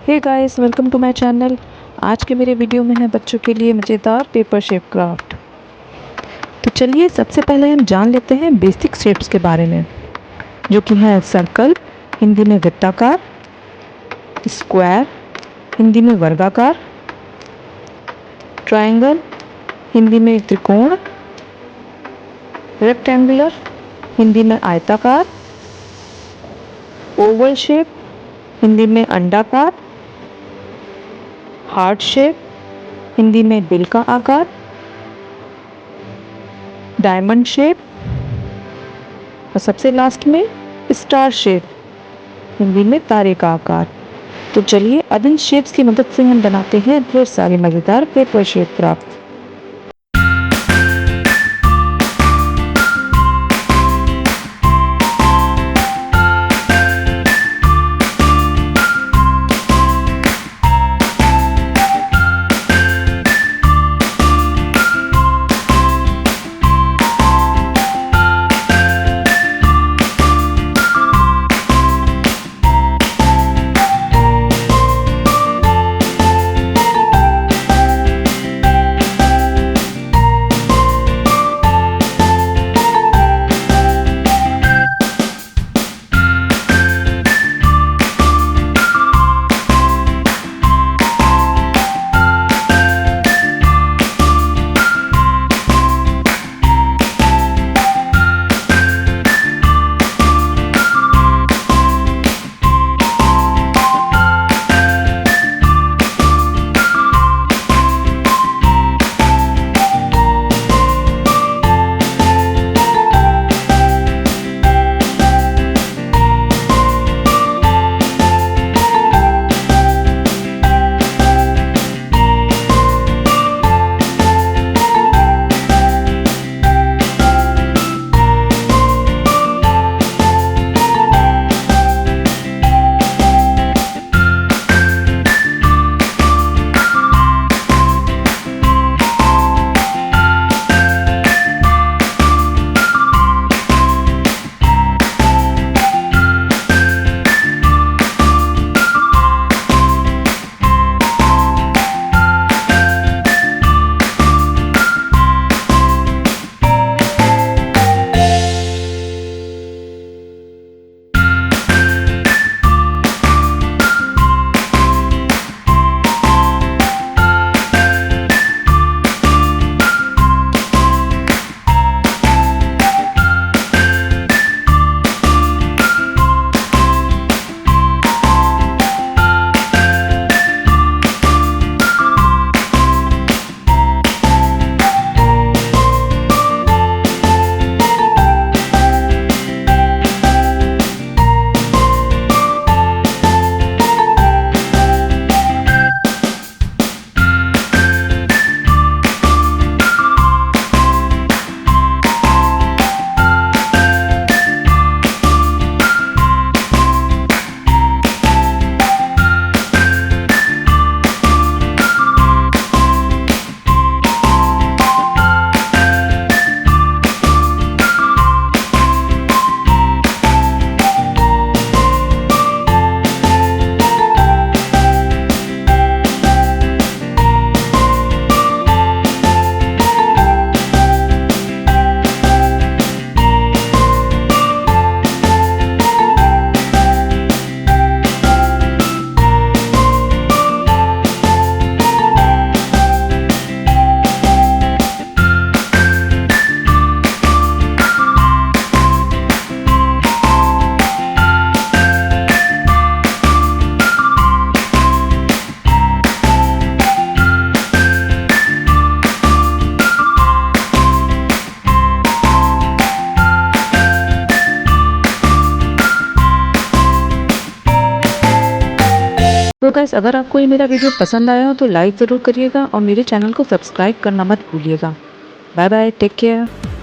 Hey guys, welcome to my channel. आज के मेरे वीडियो में है बच्चों के लिए मज़ेदार पेपर शेप क्राफ्ट। तो चलिए सबसे पहले हम जान लेते हैं बेसिक शेप्स के बारे में, जो कि है सर्कल, हिंदी में वृत्ताकार, स्क्वायर, हिंदी में वर्गाकार, ट्रायंगल, हिंदी में त्रिकोण, रेक्टेंगुलर, हिंदी में आयताकार, ओवल शेप, हिंदी में अंडाकार, हार्ट शेप, हिंदी में दिल का आकार, डायमंड शेप और सबसे लास्ट में स्टार शेप, हिंदी में तारे का आकार। तो चलिए अब इन शेप्स की मदद से हम बनाते हैं ढेर सारे मज़ेदार पेपर शेप क्राफ्ट। तो गाइस, अगर आपको ये मेरा वीडियो पसंद आया हो तो लाइक ज़रूर करिएगा और मेरे चैनल को सब्सक्राइब करना मत भूलिएगा। Bye bye, take care.